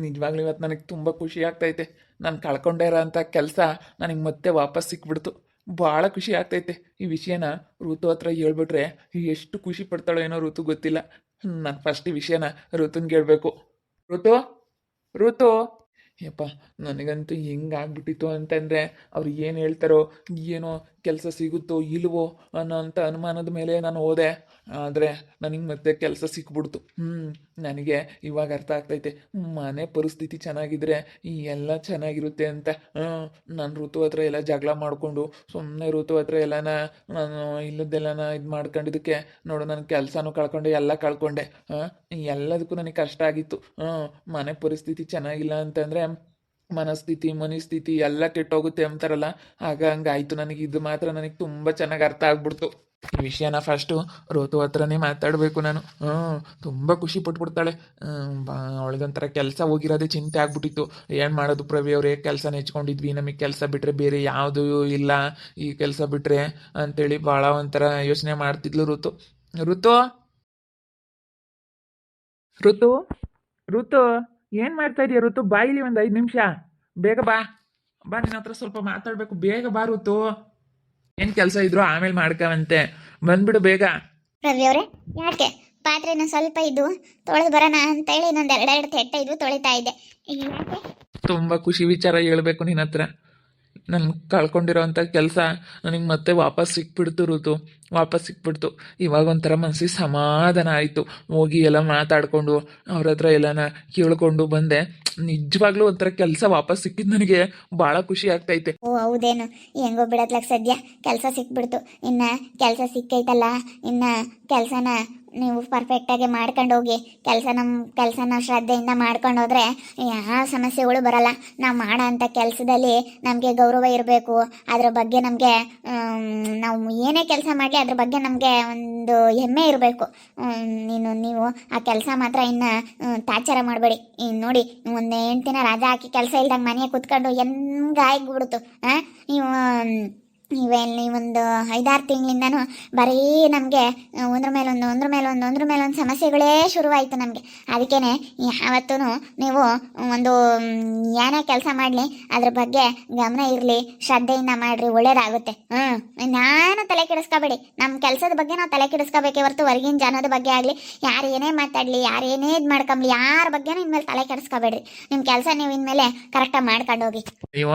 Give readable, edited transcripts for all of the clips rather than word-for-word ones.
ನಿಜವಾಗ್ಲೂ ಇವತ್ತು ನನಗೆ ತುಂಬ ಖುಷಿ ಆಗ್ತೈತೆ. ನಾನು ಕಳ್ಕೊಂಡೇ ಇರೋ ಅಂಥ ಕೆಲಸ ನನಗೆ ಮತ್ತೆ ವಾಪಸ್ ಸಿಕ್ಬಿಡ್ತು. ಭಾಳ ಖುಷಿ ಆಗ್ತೈತೆ. ಈ ವಿಷಯನ ಋತು ಹತ್ರ ಹೇಳ್ಬಿಟ್ರೆ ಎಷ್ಟು ಖುಷಿ ಪಡ್ತಾಳೋ ಏನೋ ಋತು ಗೊತ್ತಿಲ್ಲ. ನಾನು ಫಸ್ಟ್ ಈ ವಿಷಯನ ಋತುನ್ಗೆ ಹೇಳ್ಬೇಕು. ಋತು, ಋತು, ಯಪ್ಪ, ನನಗಂತೂ ಹೆಂಗಾಗ್ಬಿಟ್ಟಿತ್ತು ಅಂತಂದರೆ ಅವ್ರು ಏನು ಹೇಳ್ತಾರೋ, ಏನೋ ಕೆಲಸ ಸಿಗುತ್ತೋ ಇಲ್ವೋ ಅನ್ನೋ ಅಂಥ ಅನುಮಾನದ ಮೇಲೆ ನಾನು ಹೋದೆ. ಆದರೆ ನನಗೆ ಮತ್ತೆ ಕೆಲಸ ಸಿಕ್ಬಿಡ್ತು. ನನಗೆ ಇವಾಗ ಅರ್ಥ ಆಗ್ತೈತೆ, ಮನೆ ಪರಿಸ್ಥಿತಿ ಚೆನ್ನಾಗಿದ್ರೆ ಈ ಎಲ್ಲ ಚೆನ್ನಾಗಿರುತ್ತೆ ಅಂತ. ನಾನು ಋತು ಹತ್ರ ಎಲ್ಲ ಜಗಳ ಮಾಡಿಕೊಂಡು ಸುಮ್ಮನೆ ಋತು ಹತ್ರ ಎಲ್ಲನ ನಾನು ಇಲ್ಲದ್ದೆಲ್ಲನ ಇದು ಮಾಡ್ಕೊಂಡಿದ್ದಕ್ಕೆ ನೋಡು, ನನ್ನ ಕೆಲಸನೂ ಕಳ್ಕೊಂಡೆ, ಎಲ್ಲ ಕಳ್ಕೊಂಡೆ. ಎಲ್ಲದಕ್ಕೂ ನನಗೆ ಕಷ್ಟ ಆಗಿತ್ತು. ಮನೆ ಪರಿಸ್ಥಿತಿ ಚೆನ್ನಾಗಿಲ್ಲ ಅಂತಂದರೆ ಮನಸ್ಥಿತಿ ಮನಸ್ಥಿತಿ ಎಲ್ಲ ಕೆಟ್ಟೋಗುತ್ತೆ ಅಂತಾರಲ್ಲ, ಆಗ ಹಂಗಾಯ್ತು ನನಗೆ. ಇದು ಮಾತ್ರ ನನಗೆ ತುಂಬ ಚೆನ್ನಾಗಿ ಅರ್ಥ ಆಗ್ಬಿಡ್ತು. ಈ ವಿಷಯನ ಫಸ್ಟು ಋತು ಹತ್ರನೇ ಮಾತಾಡಬೇಕು ನಾನು. ತುಂಬ ಖುಷಿ ಪಟ್ಬಿಡ್ತಾಳೆ. ಅವಳಿಗೊಂಥರ ಕೆಲಸ ಹೋಗಿರೋದೇ ಚಿಂತೆ ಆಗ್ಬಿಟ್ಟಿತ್ತು. ಏನು ಮಾಡೋದು ಪ್ರವಿ ಅವರೇ, ಕೆಲಸ ನೆಚ್ಕೊಂಡಿದ್ವಿ, ನಮಗೆ ಕೆಲಸ ಬಿಟ್ಟರೆ ಬೇರೆ ಯಾವುದೂ ಇಲ್ಲ, ಈ ಕೆಲಸ ಬಿಟ್ಟರೆ ಅಂತೇಳಿ ಭಾಳ ಒಂಥರ ಯೋಚನೆ ಮಾಡ್ತಿದ್ಲು ಋತು. ಋತು, ಋತು, ಋತು, ಏನು ಮಾಡ್ತಾ ಇದೀಯ ಋತು? ಬಾಯಿಲಿ ಒಂದು 5 ನಿಮಿಷ, ಬೇಗ ಬಾ. ಬಾ, ನಿನ್ನ ಹತ್ರ ಸ್ವಲ್ಪ ಮಾತಾಡಬೇಕು, ಬೇಗ ಬಾ ಋತು. ಏನು ಕೆಲಸ ಇದ್ರು ಆಮೇಲೆ ಮಾಡ್ಕವಂತೆ, ಬಂದ್ಬಿಡು ಬೇಗ. ರವಿ ಅವರೇ, ಯಾಕೆ ಪಾತ್ರೆನ ಸ್ವಲ್ಪ ಇದ್ದು ತೊಳೆದು ಬರೋಣ ಅಂತೇಳಿ ಇನ್ನೊಂದು ಎರಡೆರಡು ತೆಟ್ಟ ಇದ್ವು ತೊಳಿತಾ ಇದ್ದೆ. ಈಗ ಯಾಕೆ? ತುಂಬ ಖುಷಿ ವಿಚಾರ ಹೇಳ್ಬೇಕು ನಿನ್ನ ಹತ್ರ. ನಾನು ಕಳ್ಕೊಂಡಿರೋವಂಥ ಕೆಲಸ ನನಗೆ ಮತ್ತೆ ವಾಪಸ್ ಸಿಕ್ಬಿಡ್ತು ಋತು, ವಾಪಸ್ ಸಿಕ್ಬಿಡ್ತು. ಇವಾಗ ಒಂಥರ ಮನಸ್ಸಿಗೆ ಸಮಾಧಾನ ಆಯಿತು. ಹೋಗಿ ಎಲ್ಲ ಮಾತಾಡಿಕೊಂಡು ಅವ್ರ ಹತ್ರ ಎಲ್ಲನ ಕೇಳ್ಕೊಂಡು ಬಂದೆ. ನಿಜವಾಗ್ಲೂ ಒಂಥರ ಕೆಲಸ ವಾಪಸ್ ಸಿಕ್ಕಿದ್ದು ನನಗೆ ಭಾಳ ಖುಷಿ ಆಗ್ತೈತೆ. ಓ ಹೌದೇನು, ಹೆಂಗೋ ಬಿಡತ್ಲಕ್ ಸದ್ಯ ಕೆಲಸ ಸಿಕ್ಬಿಡ್ತು. ಇನ್ನು ಕೆಲಸ ಸಿಕ್ಕೈತಲ್ಲ, ಇನ್ನು ಕೆಲಸನ ನೀವು ಪರ್ಫೆಕ್ಟಾಗಿ ಮಾಡ್ಕೊಂಡು ಹೋಗಿ. ನಮ್ಮ ಕೆಲಸನ ಶ್ರದ್ಧೆಯಿಂದ ಮಾಡ್ಕೊಂಡು ಹೋದ್ರೆ ಯಾವ ಸಮಸ್ಯೆಗಳು ಬರಲ್ಲ. ನಾವು ಮಾಡೋ ಅಂಥ ಕೆಲಸದಲ್ಲಿ ನಮಗೆ ಗೌರವ ಇರಬೇಕು. ಅದ್ರ ಬಗ್ಗೆ ನಮಗೆ, ನಾವು ಏನೇ ಕೆಲಸ ಮಾಡಲಿ ಅದ್ರ ಬಗ್ಗೆ ನಮಗೆ ಒಂದು ಹೆಮ್ಮೆ ಇರಬೇಕು. ನೀವು ಆ ಕೆಲಸ ಮಾತ್ರ ಇನ್ನು ತಾಚಾರ ಮಾಡಬೇಡಿ. ನೋಡಿ, ಒಂದು ಹೆಂಡ್ತಿನ ರಾಜ ಹಾಕಿ ಕೆಲಸ ಇಲ್ದಂಗೆ ಮನೆಗೆ ಕೂತ್ಕೊಂಡು ಹೆಂಗಾಗ್ಬಿಡ್ತು. ನೀವೆಲ್ಲಿ ಒಂದು 5-6 ತಿಂಗಳಿಂದನೂ ಬರೀ ನಮಗೆ ಒಂದ್ರ ಮೇಲೊಂದು ಸಮಸ್ಯೆಗಳೇ ಶುರುವಾಯಿತು ನಮಗೆ. ಅದಕ್ಕೇ ಯಾವತ್ತೂ ನೀವು ಒಂದು ಏನೇ ಕೆಲಸ ಮಾಡಲಿ ಅದ್ರ ಬಗ್ಗೆ ಗಮನ ಇರಲಿ, ಶ್ರದ್ಧೆಯಿಂದ ಮಾಡಿರಿ, ಒಳ್ಳೇದಾಗುತ್ತೆ. ನಾನು ತಲೆ ಕೆಡಿಸ್ಕೋಬೇಡಿ. ನಮ್ಮ ಕೆಲಸದ ಬಗ್ಗೆ ನಾವು ತಲೆ ಕೆಡಿಸ್ಕೋಬೇಕೇ ಹೊರತು ಹೊರಗಿನ ಜನದ ಬಗ್ಗೆ ಆಗಲಿ, ಯಾರು ಏನೇ ಮಾತಾಡಲಿ, ಯಾರು ಏನೇ ಇದು ಮಾಡ್ಕೊಂಬ್ಲಿ, ಯಾರ ಬಗ್ಗೆನೂ ಇನ್ಮೇಲೆ ತಲೆ ಕೆಡಿಸ್ಕೋಬೇಡ್ರಿ. ನಿಮ್ಮ ಕೆಲಸ ನೀವು ಇನ್ಮೇಲೆ ಕರೆಕ್ಟಾಗಿ ಮಾಡ್ಕೊಂಡು ಹೋಗಿ. ಅಯ್ಯೋ,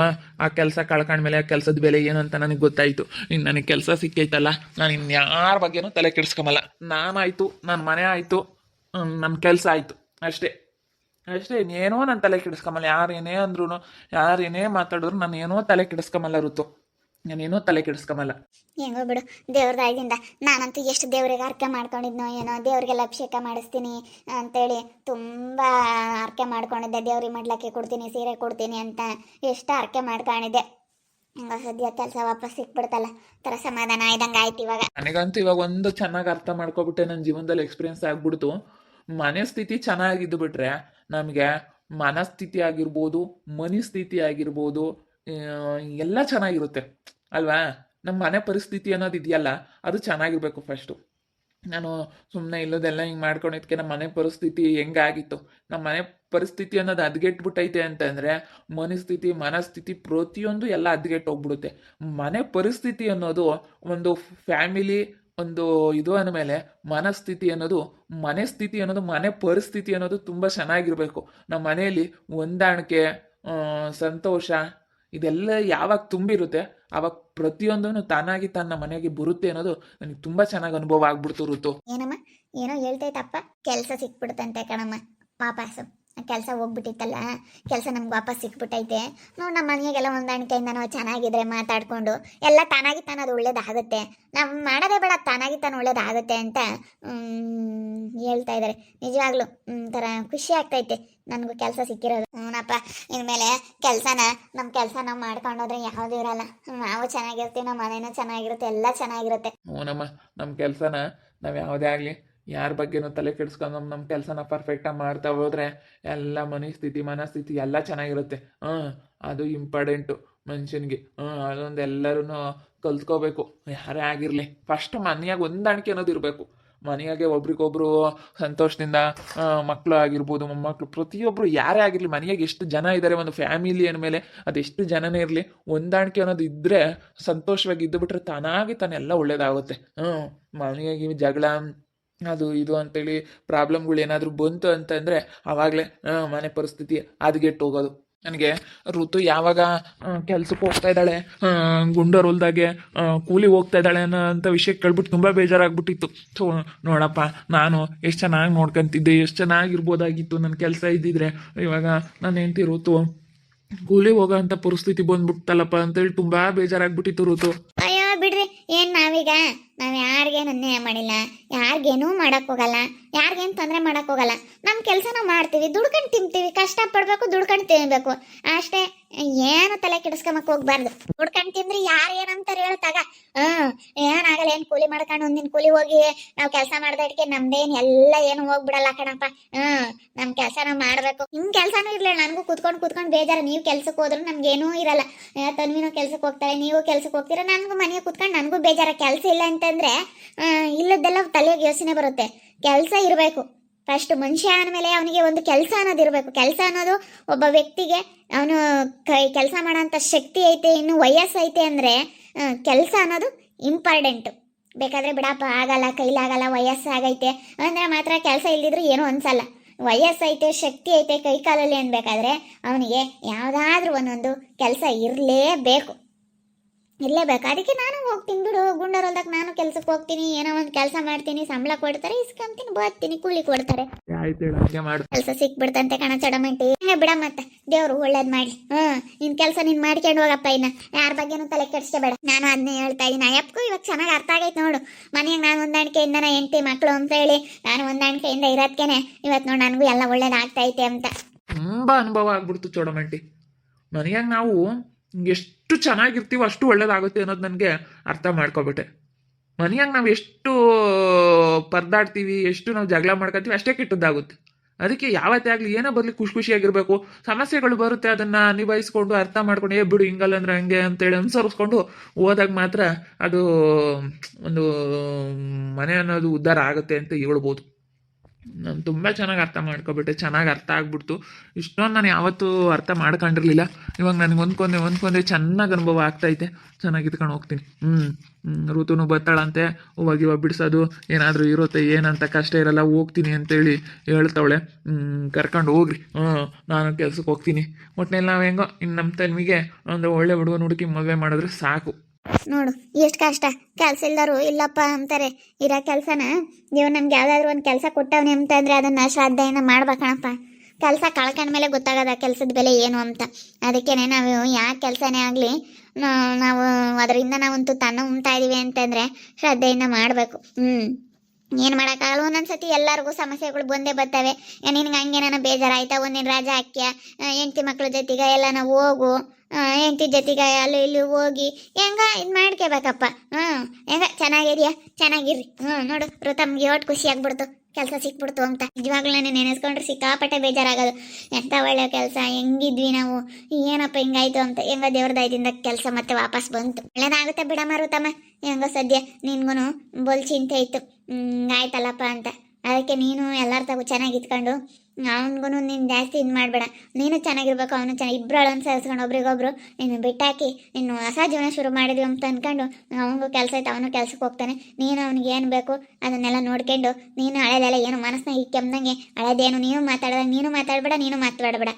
ಆ ಕೆಲಸ ಕಳ್ಕೊಂಡ್ಮೇಲೆ ಆ ಕೆಲಸದ ಬೆಲೆ ಏನು ಅಂತ ನನಗೆ ಗೊತ್ತಾಯಿತು. ಇನ್ನು ನನಗೆ ಕೆಲಸ ಸಿಕ್ಕೈತಲ್ಲ, ನಾನು ಇನ್ಯಾರ ಬಗ್ಗೆನೂ ತಲೆ ಕೆಡಿಸ್ಕೊಂಬಲ್ಲ. ನಾನಾಯಿತು, ನನ್ನ ಮನೆ ಆಯಿತು, ನಮ್ಮ ಕೆಲಸ ಆಯಿತು, ಅಷ್ಟೇ ಅಷ್ಟೇ. ಇನ್ನೇನೋ ನಾನು ತಲೆ ಕೆಡಿಸ್ಕೊಂಬಲ್ಲ. ಯಾರೇನೇ ಅಂದ್ರೂ, ಯಾರೇನೇ ಮಾತಾಡಿದ್ರು ನಾನು ಏನೋ ತಲೆ ಕೆಡಿಸ್ಕೊಂಬಲ್ಲ ಋತು, ನಾನೇನೋ ತಲೆ ಕೆಡಿಸ್ಕೊಂಬಲ್ಲ. ಹೆಂಗೋ ಬಿಡು, ದೇವ್ರ ದಯದಿಂದ. ನಾನಂತೂ ಎಷ್ಟು ದೇವ್ರಿಗೆ ಅರ್ಕೆ ಮಾಡ್ಕೊಂಡಿದ್ನೋ ಏನೋ, ದೇವ್ರಿಗೆಲ್ಲ ಅಭಿಷೇಕ ಮಾಡಿಸ್ತೀನಿ ಅಂತೇಳಿ ತುಂಬ ಅರ್ಕೆ ಮಾಡ್ಕೊಂಡಿದ್ದೆ. ದೇವ್ರಿಗೆ ಮಾಡ್ಲಿಕ್ಕೆ ಕೊಡ್ತೀನಿ, ಸೀರೆ ಕೊಡ್ತೀನಿ ಅಂತ ಎಷ್ಟು ಅರ್ಕೆ ಮಾಡ್ಕೊಂಡಿದ್ದೆ. ಹಂಗ ಸದ್ಯ ಕೆಲಸ ವಾಪಸ್ ಸಿಕ್ಬಿಡ್ತಲ್ಲ, ಥರ ಸಮಾಧಾನ ಆಯ್ದಂಗೆ ಆಯ್ತು ಇವಾಗ. ನನಗಂತೂ ಇವಾಗ ಒಂದು ಚೆನ್ನಾಗಿ ಅರ್ಥ ಮಾಡ್ಕೊಬಿಟ್ಟೆ, ನನ್ನ ಜೀವನದಲ್ಲಿ ಎಕ್ಸ್ಪೀರಿಯನ್ಸ್ ಆಗ್ಬಿಡ್ತು. ಮನೆ ಸ್ಥಿತಿ ಚೆನ್ನಾಗಿದ್ದು ಬಿಟ್ರೆ ನಮಗೆ ಮನಸ್ಥಿತಿ ಆಗಿರ್ಬೋದು, ಮನಿಸ್ಥಿತಿ ಆಗಿರ್ಬೋದು, ಎಲ್ಲ ಚೆನ್ನಾಗಿರುತ್ತೆ ಅಲ್ವಾ. ನಮ್ಮ ಮನೆ ಪರಿಸ್ಥಿತಿ ಅನ್ನೋದು ಇದೆಯಲ್ಲ, ಅದು ಚೆನ್ನಾಗಿರ್ಬೇಕು ಫಸ್ಟು. ನಾನು ಸುಮ್ಮನೆ ಇಲ್ಲದೆಲ್ಲ ಹಿಂಗೆ ಮಾಡ್ಕೊಂಡಿದ್ದಕ್ಕೆ ನಮ್ಮ ಮನೆ ಪರಿಸ್ಥಿತಿ ಹೆಂಗಾಗಿತ್ತು. ನಮ್ಮ ಮನೆ ಪರಿಸ್ಥಿತಿ ಅನ್ನೋದು ಹದ್ಗೆಟ್ಬಿಟ್ಟೈತೆ ಅಂತಂದರೆ ಮನಸ್ಥಿತಿ ಮನಸ್ಥಿತಿ ಪ್ರತಿಯೊಂದು ಎಲ್ಲ ಹದ್ಗೆಟ್ಟು ಹೋಗ್ಬಿಡುತ್ತೆ. ಮನೆ ಪರಿಸ್ಥಿತಿ ಅನ್ನೋದು ಒಂದು ಫ್ಯಾಮಿಲಿ ಒಂದು ಇದು ಅಂದಮೇಲೆ ಮನಸ್ಥಿತಿ ಅನ್ನೋದು, ಮನೆ ಸ್ಥಿತಿ ಅನ್ನೋದು, ಮನೆ ಪರಿಸ್ಥಿತಿ ಅನ್ನೋದು ತುಂಬ ಚೆನ್ನಾಗಿರಬೇಕು. ನಮ್ಮ ಮನೆಯಲ್ಲಿ ಹೊಂದಾಣಿಕೆ, ಸಂತೋಷ ಇದೆಲ್ಲ ಯಾವಾಗ ತುಂಬಿರುತ್ತೆ ಆವಾಗ ಪ್ರತಿಯೊಂದನ್ನು ತಾನಾಗಿ ತನ್ನ ಮನೆಗೆ ಬರುತ್ತೆ ಅನ್ನೋದು ನನಗೆ ತುಂಬ ಚೆನ್ನಾಗಿ ಅನುಭವ ಆಗ್ಬಿಡ್ತು ಋತು. ಏನಮ್ಮ ಏನೋ ಹೇಳ್ತೈತಪ್ಪ, ಕೆಲಸ ಸಿಕ್ಬಿಡುತ್ತಂತೆ ಕಣಮ್ಮ ವಾಪಸ್ಸು. ಕೆಲಸ ಹೋಗ್ಬಿಟ್ಟಿತ್ತಲ್ಲ, ಕೆಲಸ ನಮ್ಗೆ ವಾಪಸ್ ಸಿಕ್ಬಿಟ್ಟೈತೆ. ನಾವು ನಮ್ಮ ಮನೆಗೆಲ್ಲ ಹೊಂದಾಣಿಕೆಯಿಂದ ನಾವು ಚೆನ್ನಾಗಿದ್ರೆ ಮಾತಾಡಿಕೊಂಡು ಎಲ್ಲ ತಾನಾಗಿ ತಾನದು ಒಳ್ಳೇದಾಗುತ್ತೆ. ನಾವು ಮಾಡೋದೇ ಬೇಡ, ತಾನಾಗಿ ತಾನು ಒಳ್ಳೇದಾಗುತ್ತೆ ಅಂತ ಹೇಳ್ತಾ ಇದ್ದಾರೆ. ನಿಜವಾಗ್ಲೂ ಒಂಥರ ಖುಷಿ ಆಗ್ತೈತೆ ನನಗೂ ಕೆಲಸ ಸಿಕ್ಕಿರೋದು. ಹ್ಞೂನಪ್ಪ, ಇನ್ಮೇಲೆ ಕೆಲಸನ ನಮ್ಮ ಕೆಲಸ ನಾವು ಮಾಡ್ಕೊಂಡೋದ್ರೆ ಯಾವುದೂ ಇರಲ್ಲ. ನಾವು ಚೆನ್ನಾಗಿರ್ತೀವಿ, ನಮ್ಮ ಮನೇನೂ ಚೆನ್ನಾಗಿರುತ್ತೆ, ಎಲ್ಲ ಚೆನ್ನಾಗಿರುತ್ತೆ. ಹ್ಞೂನಮ್ಮ, ನಮ್ಮ ಕೆಲಸನ ನಾವು ಯಾವುದೇ ಆಗಲಿ ಯಾರ ಬಗ್ಗೆನೂ ತಲೆ ಕೆಡಿಸ್ಕೊಂಡು ನಮ್ಮ ಕೆಲಸನ ಪರ್ಫೆಕ್ಟಾಗಿ ಮಾಡ್ತಾ ಹೋದ್ರೆ ಎಲ್ಲ ಮನಸ್ಥಿತಿ ಮನಸ್ಥಿತಿ ಎಲ್ಲ ಚೆನ್ನಾಗಿರುತ್ತೆ. ಅದು ಇಂಪಾರ್ಟೆಂಟು ಮನುಷ್ಯನಿಗೆ. ಅದೊಂದು ಎಲ್ಲರೂ ಕಲ್ತ್ಕೋಬೇಕು, ಯಾರೇ ಆಗಿರಲಿ. ಫಸ್ಟ್ ಮನೆಯಾಗ ಹೊಂದಾಣಿಕೆ ಅನ್ನೋದು ಇರಬೇಕು. ಮನೆಯಾಗೆ ಒಬ್ರಿಗೊಬ್ರು ಸಂತೋಷದಿಂದ ಮಕ್ಕಳು ಆಗಿರ್ಬೋದು, ಮೊಮ್ಮಕ್ಕಳು, ಪ್ರತಿಯೊಬ್ಬರು ಯಾರೇ ಆಗಿರಲಿ, ಮನೆಯಾಗೆ ಎಷ್ಟು ಜನ ಇದ್ದಾರೆ, ಒಂದು ಫ್ಯಾಮಿಲಿ ಅಂದಮೇಲೆ ಅದೆಷ್ಟು ಜನನೇ ಇರಲಿ, ಹೊಂದಾಣಿಕೆ ಅನ್ನೋದು ಇದ್ದರೆ ಸಂತೋಷವಾಗಿ ಇದ್ದು ಬಿಟ್ರೆ ತಾನಾಗಿ ತಾನೆಲ್ಲ ಒಳ್ಳೇದಾಗುತ್ತೆ. ಮನೆಯಾಗಿ ಜಗಳ ಅದು ಇದು ಅಂತೇಳಿ ಪ್ರಾಬ್ಲಮ್ಗಳು ಏನಾದರೂ ಬಂತು ಅಂತಂದರೆ ಆವಾಗಲೇ ಮನೆ ಪರಿಸ್ಥಿತಿ ಹದಗೆಟ್ಟು ಹೋಗೋದು. ನನಗೆ ಋತು ಯಾವಾಗ ಕೆಲ್ಸಕ್ಕೆ ಹೋಗ್ತಾ ಇದ್ದಾಳೆ, ಗುಂಡೋರ್ ಹೊಲ್ದಾಗೆ ಕೂಲಿ ಹೋಗ್ತಾ ಇದ್ದಾಳೆ ಅನ್ನೋ ಅಂಥ ವಿಷಯ ಕೇಳ್ಬಿಟ್ಟು ತುಂಬ ಬೇಜಾರಾಗ್ಬಿಟ್ಟಿತ್ತು. ಸೊ ನೋಡಪ್ಪ, ನಾನು ಎಷ್ಟು ಚೆನ್ನಾಗಿ ನೋಡ್ಕೊಂತಿದ್ದೆ, ಎಷ್ಟು ಚೆನ್ನಾಗಿರ್ಬೋದಾಗಿತ್ತು ನನ್ನ ಕೆಲಸ ಇದ್ದಿದ್ರೆ. ಇವಾಗ ನನ್ನ ಹೆಂಡತಿ ಋತು ಕೂಲಿ ಹೋಗೋ ಅಂಥ ಪರಿಸ್ಥಿತಿ ಬಂದ್ಬಿಡ್ತಲ್ಲಪ್ಪ ಅಂತೇಳಿ ತುಂಬ ಬೇಜಾರಾಗ್ಬಿಟ್ಟಿತ್ತು ಋತು. ಅಯ್ಯೋ ಬಿಡ್ರಿ, ಏನ್ ನಾವ್ ಯಾರಿಗೇನು ಅನ್ಯಾಯ ಮಾಡಿಲ್ಲ, ಯಾರಿಗೇನೂ ಮಾಡಕ್ ಹೋಗಲ್ಲ, ಯಾರಿಗೇನು ತೊಂದರೆ ಮಾಡಕ್ ಹೋಗಲ್ಲ. ನಮ್ಮ ಕೆಲಸ ನಾವು ಮಾಡ್ತೀವಿ, ದುಡ್ಕೊಂಡು ತಿಂತೀವಿ, ಕಷ್ಟ ಪಡ್ಬೇಕು, ದುಡ್ಕೊಂಡು ತಿನ್ಬೇಕು ಅಷ್ಟೇ. ಏನು ತಲೆ ಕೆಡಿಸ್ಕೊಂಬಕ್ ಹೋಗ್ಬಾರ್ದು. ದುಡ್ಕೊಂಡು ತಿಂದ್ರಿ ಯಾರು ಏನಂತಾರೆ ಹೇಳ್ತಾಗ. ಏನಾಗಲ್ಲ, ಏನ್ ಕೂಲಿ ಮಾಡ್ಕೊಂಡು ಒಂದಿನ ಕೂಲಿ ಹೋಗಿ ನಾವು ಕೆಲಸ ಮಾಡ್ದಕ್ಕೆ ನಮ್ದೇನ್ ಎಲ್ಲ ಏನು ಹೋಗ್ಬಿಡಲ್ಲ ಕಣಪ್ಪ. ನಮ್ ಕೆಲಸ ನಾವ್ ಮಾಡ್ಬೇಕು. ನಿಮ್ ಕೆಲ್ಸಾನು ಇರ್ಲಿಲ್ಲ, ನನಗೂ ಕುತ್ಕೊಂಡು ಬೇಜಾರು. ನೀವು ಕೆಲ್ಸಕ್ಕೆ ಹೋದ್ರು ನಮ್ಗೇನೂ ಇರಲ್ಲ. ತನ್ವಿನೂ ಕೆಲ್ಸಕ್ಕೆ ಹೋಗ್ತಾರೆ, ನೀವು ಕೆಲ್ಸಕ್ಕೆ ಹೋಗ್ತೀರಾ, ನನ್ಗೂ ಮನೆಗೆ ಕುತ್ಕೊಂಡು ನನಗೂ ಬೇಜಾರ. ಕೆಲಸ ಇಲ್ಲ ಅಂತಂದ್ರೆ ಇಲ್ಲದೆಲ್ಲ ತಲೆಗೆ ಯೋಚನೆ ಬರುತ್ತೆ. ಕೆಲಸ ಇರಬೇಕು ಫಸ್ಟ್. ಮನುಷ್ಯ ಅಂದಮೇಲೆ ಅವನಿಗೆ ಒಂದು ಕೆಲಸ ಅನ್ನೋದು ಇರಬೇಕು. ಕೆಲಸ ಅನ್ನೋದು ಒಬ್ಬ ವ್ಯಕ್ತಿಗೆ ಅವನು ಕೆಲಸ ಮಾಡೋಂಥ ಶಕ್ತಿ ಐತೆ, ಇನ್ನು ವಯಸ್ಸು ಐತೆ ಅಂದರೆ ಕೆಲಸ ಅನ್ನೋದು ಇಂಪಾರ್ಟೆಂಟು. ಬೇಕಾದರೆ ಬಿಡಪ್ಪ ಆಗಲ್ಲ, ಕೈಲಾಗಲ್ಲ, ವಯಸ್ಸಾಗೈತೆ ಅಂದರೆ ಮಾತ್ರ ಕೆಲಸ ಇಲ್ದಿದ್ರು ಏನೂ ಅನ್ಸಲ್ಲ. ವಯಸ್ಸೈತೆ, ಶಕ್ತಿ ಐತೆ ಕೈ ಕಾಲಲ್ಲಿ ಅನ್ಬೇಕಾದ್ರೆ ಅವನಿಗೆ ಯಾವುದಾದ್ರೂ ಒಂದೊಂದು ಕೆಲಸ ಇರಲೇಬೇಕು. ಅದಕ್ಕೆ ನಾನು ಹೋಗ್ತೀನಿ ಬಿಡು, ಗುಂಡರ್ ಹೊಲ್ದಾಗ ನಾನು ಕೆಲ್ಸಕ್ಕೆ ಹೋಗ್ತೀನಿ, ಏನೋ ಒಂದು ಕೆಲಸ ಮಾಡ್ತೀನಿ, ಸಂಬಳ ಕೊಡ್ತಾರೆ, ಇಸ್ಕೊಂತೀನಿ, ಬರ್ತೀನಿ, ಕೂಲಿ ಕೊಡ್ತಾರೆ, ಕೆಲಸ ಸಿಕ್ಬಿಡ್ತಂತೆ ಕಣ ಚಡಮಂಟಿ. ಬಿಡ ಮತ್ತೆ ದೇವ್ರು ಒಳ್ಳೇದ್ ಮಾಡ್ಲಿ. ನಿನ್ ಕೆಲಸ ನೀನ್ ಮಾಡ್ಕೊಂಡು ಹೋಗಪ್ಪ. ಇನ್ನ ಯಾರ ಬಗ್ಗೆನೂ ತಲೆ ಕೆಡಿಸ್ಕೋಬೇಡ. ನಾನು ಅದನ್ನೇ ಹೇಳ್ತಾ ಇದ್ದೀನಿ. ಅಯ್ಯಪ್ಪಗೂ ಇವಾಗ ಚೆನ್ನಾಗಿ ಅರ್ಥ ಆಗೈತೆ ನೋಡು. ಮನೆಯಾಗ ನಾನು ಹೊಂದಾಣಿಕೆಯಿಂದ ಹೆಂಡತಿ ಮಕ್ಕಳು ಅಂತ ಹೇಳಿ ನಾನು ಹೊಂದಾಣಿಕೆಯಿಂದ ಇರೋದ್ಕೇನೆ ಇವತ್ತು ನೋಡು ನನಗೂ ಎಲ್ಲ ಒಳ್ಳೇದಾಗ್ತೈತೆ ಅಂತ ತುಂಬಾ ಅನುಭವ ಆಗ್ಬಿಡ್ತು ಚೋಡಮಂಟಿ. ಮನೆಯಾಗ ನಾವು ಎಷ್ಟು ಚೆನ್ನಾಗಿರ್ತೀವೋ ಅಷ್ಟು ಒಳ್ಳೇದಾಗುತ್ತೆ ಅನ್ನೋದು ನನಗೆ ಅರ್ಥ ಮಾಡ್ಕೊಬಿಟ್ಟೆ. ಮನೆಯಾಗ ನಾವು ಎಷ್ಟು ಪರದಾಡ್ತೀವಿ, ಎಷ್ಟು ನಾವು ಜಗಳ ಮಾಡ್ಕೊತೀವಿ, ಅಷ್ಟೇ ಕೆಟ್ಟದ್ದಾಗುತ್ತೆ. ಅದಕ್ಕೆ ಯಾವತ್ತೇ ಆಗಲಿ ಏನೋ ಬರಲಿ ಖುಷಿಯಾಗಿರ್ಬೇಕು. ಸಮಸ್ಯೆಗಳು ಬರುತ್ತೆ, ಅದನ್ನು ನಿಭಾಯಿಸ್ಕೊಂಡು ಅರ್ಥ ಮಾಡ್ಕೊಂಡು ಬಿಡು ಹಿಂಗಲ್ಲ ಅಂದ್ರೆ ಹಂಗೆ ಅಂತೇಳಿ ಅನುಸರಿಸ್ಕೊಂಡು ಹೋದಾಗ ಮಾತ್ರ ಅದು ಒಂದು ಮನೆ ಅನ್ನೋದು ಉದ್ಧಾರ ಆಗುತ್ತೆ ಅಂತ ಹೇಳ್ಬೋದು. ನಾನು ತುಂಬ ಚೆನ್ನಾಗಿ ಅರ್ಥ ಮಾಡ್ಕೊಬಿಟ್ಟೆ, ಚೆನ್ನಾಗಿ ಅರ್ಥ ಆಗ್ಬಿಡ್ತು. ಇಷ್ಟೊಂದು ನಾನು ಯಾವತ್ತೂ ಅರ್ಥ ಮಾಡ್ಕೊಂಡಿರಲಿಲ್ಲ. ಇವಾಗ ನನಗೆ ಒಂದ್ಕೊಂಡೆ ಚೆನ್ನಾಗಿ ಅನುಭವ ಆಗ್ತೈತೆ. ಚೆನ್ನಾಗಿ ಇದ್ಕೊಂಡು ಹೋಗ್ತೀನಿ. ಋತುನು ಬತ್ತಾಳಂತೆ, ಇವಾಗ ಬಿಡಿಸೋದು ಏನಾದರೂ ಇರುತ್ತೆ, ಏನಂತ ಕಷ್ಟ ಇರಲ್ಲ, ಹೋಗ್ತೀನಿ ಅಂತೇಳಿ ಹೇಳ್ತಾವಳೆ. ಕರ್ಕೊಂಡು ಹೋಗ್ರಿ, ನಾನು ಕೆಲ್ಸಕ್ಕೆ ಹೋಗ್ತೀನಿ. ಒಟ್ಟಿನಲ್ಲಿ ನಾವು ಹೆಂಗೋ ಇನ್ನು ನಮ್ಮ ತನ್ವಿಗೆ ಒಂದು ಒಳ್ಳೆ ಹುಡುಗ ಹುಡುಕಿ ಮದುವೆ ಮಾಡಿದ್ರೆ ಸಾಕು. ನೋಡು ಎಷ್ಟು ಕಷ್ಟ. ಕೆಲಸ ಇಲ್ದಾರು ಇಲ್ಲಪ್ಪ ಅಂತಾರೆ. ಇರೋ ಕೆಲಸನ ನೀವು ನಮ್ಗೆ ಯಾವ್ದಾದ್ರು ಒಂದು ಕೆಲಸ ಕೊಟ್ಟವನಿ ಅಂತಂದ್ರೆ ಅದನ್ನ ಶ್ರದ್ಧೆಯಿಂದ ಮಾಡ್ಬೇಕಣಪ್ಪ. ಕೆಲಸ ಕಳ್ಕೊಂಡ್ಮೇಲೆ ಗೊತ್ತಾಗದ ಕೆಲಸದ ಬೆಲೆ ಏನು ಅಂತ. ಅದಕ್ಕೇನೆ ನಾವು ಯಾವ ಕೆಲಸನೇ ಆಗಲಿ ನಾವು ಅದರಿಂದ ನಾವಂತೂ ತನ್ನ ಉಣ್ತಾ ಇದೀವಿ ಅಂತಂದ್ರೆ ಶ್ರದ್ಧೆಯಿಂದ ಮಾಡಬೇಕು. ಏನು ಮಾಡೋಕ್ಕಾಗಲ್ಲ. ಒಂದೊಂದ್ಸತಿ ಎಲ್ಲರಿಗೂ ಸಮಸ್ಯೆಗಳು ಬಂದೇ ಬರ್ತವೆ. ನಿನ್ಗೆ ಹಂಗೆ ನನ್ನ ಬೇಜಾರಾಯ್ತಾ, ಒಂದಿನ ರಾಜ ಹಾಕ್ಯ ಹೆಂಡತಿ ಮಕ್ಳ ಜೊತೆಗೆ ಎಲ್ಲ ನಾವು ಹೋಗು, ಹೆಂಡತಿ ಜೊತೆಗೆ ಅಲ್ಲಿ ಇಲ್ಲಿ ಹೋಗಿ ಹೆಂಗ ಇದು ಮಾಡ್ಕೋಬೇಕಪ್ಪ. ಹೆಂಗ ಚೆನ್ನಾಗಿದ್ಯಾ, ಚೆನ್ನಾಗಿರ್ರಿ. ನೋಡು ಋತಮ್ಗೆ ಒಟ್ಟು ಖುಷಿ ಆಗ್ಬಿಡ್ತು, ಕೆಲಸ ಸಿಕ್ಬಿಡ್ತು ಅಂತ. ನಿಜವಾಗ್ಲೂ ನಾನು ನೆನೆಸ್ಕೊಂಡ್ರೆ ಸಿಕ್ಕಾಪಟ್ಟೆ ಬೇಜಾರಾಗೋದು. ಎಂಥ ಒಳ್ಳೆ ಕೆಲಸ, ಹೆಂಗಿದ್ವಿ ನಾವು, ಏನಪ್ಪ ಹಿಂಗಾಯ್ತು ಅಂತ. ಹೆಂಗ ದೇವ್ರದಾಯ್ದಿಂದ ಕೆಲಸ ಮತ್ತೆ ವಾಪಸ್ ಬಂತು. ಒಳ್ಳೇದಾಗುತ್ತೆ ಬಿಡಮ್ಮ ಋತಮ್ಮ. ಹೆಂಗೋ ಸದ್ಯ ನಿನ್ಗೂ ಬೋಲ್ ಚಿಂತೆ ಇತ್ತು, ಆಯ್ತಲ್ಲಪ್ಪ ಅಂತ. ಅದಕ್ಕೆ ನೀನು ಎಲ್ಲರ ತಗೋ ಚೆನ್ನಾಗಿ ಇತ್ಕೊಂಡು ಅವನಿಗೂ ನೀನು ಜಾಸ್ತಿ ಇದು ಮಾಡಬೇಡ. ನೀನು ಚೆನ್ನಾಗಿರ್ಬೇಕು, ಅವನು ಚೆನ್ನಾಗಿ, ಇಬ್ಬರು ಅನುಸರಿಸ್ಕೊಂಡು ಒಬ್ರಿಗೊಬ್ರು ನೀನು ಬಿಟ್ಟಾಕಿ ನೀನು ಹೊಸ ಜೀವನ ಶುರು ಮಾಡಿದ್ವಿ ಅಂತ ಅಂದ್ಕೊಂಡು ಅವನಿಗೂ ಕೆಲಸ ಐತೆ, ಅವನು ಕೆಲ್ಸಕ್ಕೆ ಹೋಗ್ತಾನೆ. ನೀನು ಅವ್ನಿಗೆ ಏನು ಬೇಕು ಅದನ್ನೆಲ್ಲ ನೋಡ್ಕೊಂಡು ನೀನು ಹಳೇದೆಲ್ಲ ಏನು ಮನಸ್ಸನ್ನ ಇಕ್ಕೆಂದಂಗೆ ಹಳೇದೇನು ನೀನು ಮಾತಾಡ್ದಾಗ ನೀನು ಮಾತಾಡಬೇಡ, ನೀನು ಮಾತಾಡಬೇಡ.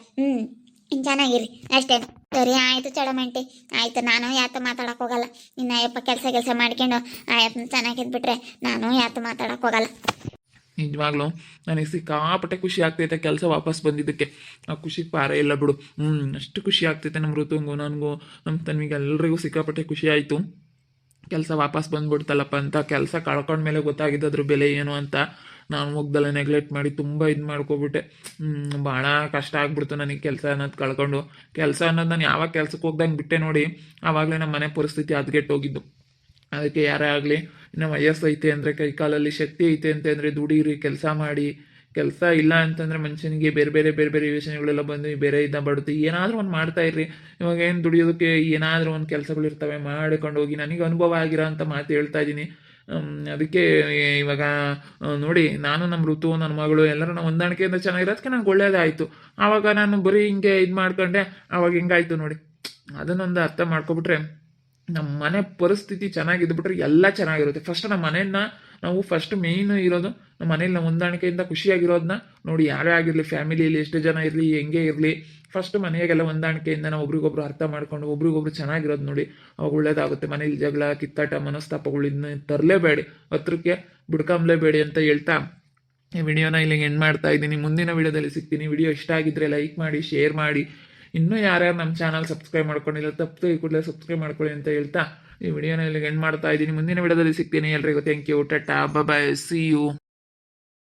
ಚೆನ್ನಾಗಿರಿ ಅಷ್ಟೇ. ಸರಿ ಆಯಿತು ಚಡಮಂಟಿ, ಆಯಿತು. ನಾನು ಯಾತ ಮಾತಾಡೋಕೆ ಹೋಗಲ್ಲ. ಇನ್ನು ಅಯ್ಯಪ್ಪ ಕೆಲಸ ಮಾಡ್ಕೊಂಡು ಆಯಪ್ಪನ ಚೆನ್ನಾಗಿದ್ಬಿಟ್ರೆ ನಾನು ಯಾತ ಮಾತಾಡೋಕೆ ಹೋಗಲ್ಲ. ನಿಜವಾಗ್ಲೂ ನನಗೆ ಸಿಕ್ಕಾಪಟ್ಟೆ ಖುಷಿ ಆಗ್ತೈತೆ ಕೆಲಸ ವಾಪಸ್ ಬಂದಿದ್ದಕ್ಕೆ. ಆ ಖುಷಿ ಪಾರೇ ಇಲ್ಲ ಬಿಡು. ಅಷ್ಟು ಖುಷಿ ಆಗ್ತೈತೆ ನಮ್ಮ ಋತುಂಗೂ ನನಗೂ ನಮ್ಮ ತನ್ವಿಗೆ ಎಲ್ರಿಗೂ ಸಿಕ್ಕಾಪಟ್ಟೆ ಖುಷಿ ಆಯಿತು. ಕೆಲಸ ವಾಪಸ್ ಬಂದ್ಬಿಡ್ತಲ್ಲಪ್ಪ ಅಂತ. ಕೆಲಸ ಕಳ್ಕೊಂಡ್ಮೇಲೆ ಗೊತ್ತಾಗಿದ್ದು ಅದ್ರ ಬೆಲೆ ಏನು ಅಂತ. ನಾನು ಮುಗ್ದಲ್ಲ ನೆಗ್ಲೆಕ್ಟ್ ಮಾಡಿ ತುಂಬ ಇದು ಮಾಡ್ಕೊಬಿಟ್ಟೆ. ಭಾಳ ಕಷ್ಟ ಆಗ್ಬಿಡ್ತು ನನಗೆ ಕೆಲಸ ಅನ್ನೋದು ಕಳ್ಕೊಂಡು. ಕೆಲಸ ಅನ್ನೋದು ನಾನು ಯಾವಾಗ ಕೆಲ್ಸಕ್ಕೆ ಹೋಗ್ದಂಗೆ ಬಿಟ್ಟೆ ನೋಡಿ, ಆವಾಗಲೇ ನಮ್ಮ ಮನೆ ಪರಿಸ್ಥಿತಿ ಹದಗೆಟ್ಟೋಗಿದ್ದು. ಅದಕ್ಕೆ ಯಾರೇ ಆಗಲಿ, ಇನ್ನು ವಯಸ್ಸೈತೆ ಅಂದರೆ, ಕೈ ಕಾಲಲ್ಲಿ ಶಕ್ತಿ ಐತೆ ಅಂತಂದರೆ ದುಡೀರಿ, ಕೆಲಸ ಮಾಡಿ. ಕೆಲಸ ಇಲ್ಲ ಅಂತಂದರೆ ಮನುಷ್ಯನಿಗೆ ಬೇರೆ ಬೇರೆ ಯೋಚನೆಗಳೆಲ್ಲ ಬಂದು ಬೇರೆ ಇದ್ದ ಬಡುತ್ತೆ. ಏನಾದರೂ ಒಂದು ಮಾಡ್ತಾಯಿರ್ರಿ. ಇವಾಗ ಏನು ದುಡಿಯೋದಕ್ಕೆ ಏನಾದರೂ ಒಂದು ಕೆಲಸಗಳಿರ್ತವೆ, ಮಾಡಿಕೊಂಡು ಹೋಗಿ. ನನಗೆ ಅನುಭವ ಆಗಿರೋ ಅಂತ ಮಾತು ಹೇಳ್ತಾ ಇದ್ದೀನಿ. ಅದಕ್ಕೆ ಇವಾಗ ನೋಡಿ ನಾನು ನಮ್ಮ ಋತು ನನ್ನ ಮಗಳು ಎಲ್ಲರೂ ನಾವು ಹೊಂದಾಣಿಕೆಯಿಂದ ಚೆನ್ನಾಗಿರೋದಕ್ಕೆ ನಂಗೆ ಒಳ್ಳೇದಾಯಿತು. ಆವಾಗ ನಾನು ಬರೀ ಹಿಂಗೆ ಇದು ಮಾಡ್ಕೊಂಡೆ, ಆವಾಗ ಹಿಂಗಾಯ್ತು ನೋಡಿ. ಅದನ್ನೊಂದು ಅರ್ಥ ಮಾಡ್ಕೊಬಿಟ್ರೆ ನಮ್ಮ ಮನೆ ಪರಿಸ್ಥಿತಿ ಚೆನ್ನಾಗಿದ್ಬಿಟ್ರೆ ಎಲ್ಲ ಚೆನ್ನಾಗಿರುತ್ತೆ. ಫಸ್ಟ್ ನಮ್ಮ ಮನೆಯನ್ನ ನಾವು ಫಸ್ಟ್ ಮೇಯ್ನ್ ಇರೋದು ನಮ್ಮ ಮನೇಲಿ ನಾವು ಹೊಂದಾಣಿಕೆಯಿಂದ ಖುಷಿಯಾಗಿರೋದನ್ನ ನೋಡಿ. ಯಾರೇ ಆಗಿರಲಿ, ಫ್ಯಾಮಿಲಿಯಲ್ಲಿ ಎಷ್ಟು ಜನ ಇರಲಿ, ಹೆಂಗೆ ಇರಲಿ, ಫಸ್ಟ್ ಮನೆಯಾಗೆಲ್ಲ ಹೊಂದಾಣಿಕೆಯಿಂದ ನಾವು ಒಬ್ರಿಗೊಬ್ರು ಅರ್ಥ ಮಾಡ್ಕೊಂಡು ಒಬ್ರಿಗೊಬ್ರು ಚೆನ್ನಾಗಿರೋದು ನೋಡಿ, ಅವಾಗ ಒಳ್ಳೇದಾಗುತ್ತೆ. ಮನೇಲಿ ಜಗಳ, ಕಿತ್ತಾಟ, ಮನಸ್ತಾಪಗಳು ಇದನ್ನ ತರಲೇಬೇಡಿ, ಹತ್ರಕ್ಕೆ ಬಿಡ್ಕೊಂಬ್ಲೇಬೇಡಿ ಅಂತ ಹೇಳ್ತಾ ಈ ವಿಡಿಯೋನ ಇಲ್ಲಿಗೆ ಎಂಡ್ ಮಾಡ್ತಾ ಇದ್ದೀನಿ. ಮುಂದಿನ ವಿಡಿಯೋದಲ್ಲಿ ಸಿಗ್ತೀನಿ. ವಿಡಿಯೋ ಇಷ್ಟ ಆಗಿದ್ರೆ ಲೈಕ್ ಮಾಡಿ, ಶೇರ್ ಮಾಡಿ. ಇನ್ನೂ ಯಾರ್ಯಾರು ನಮ್ಮ ಚಾನಲ್ ಸಬ್ಸ್ಕ್ರೈಬ್ ಮಾಡ್ಕೊಂಡಿಲ್ಲ ತಪ್ಪು ಈ ಕೂಡಲೇ ಸಬ್ಸ್ಕ್ರೈಬ್ ಮಾಡ್ಕೊಳ್ಳಿ ಅಂತ ಹೇಳ್ತಾ ಈ ವಿಡಿಯೋನ ಇಲ್ಲಿಗೆ ಎಂಡ್ ಮಾಡ್ತಾ ಇದ್ದೀನಿ. ಮುಂದಿನ ವಿಡಿಯೋದಲ್ಲಿ ಸಿಗ್ತೀನಿ. ಎಲ್ರಿಗೂ thank you, tata, bye, see you.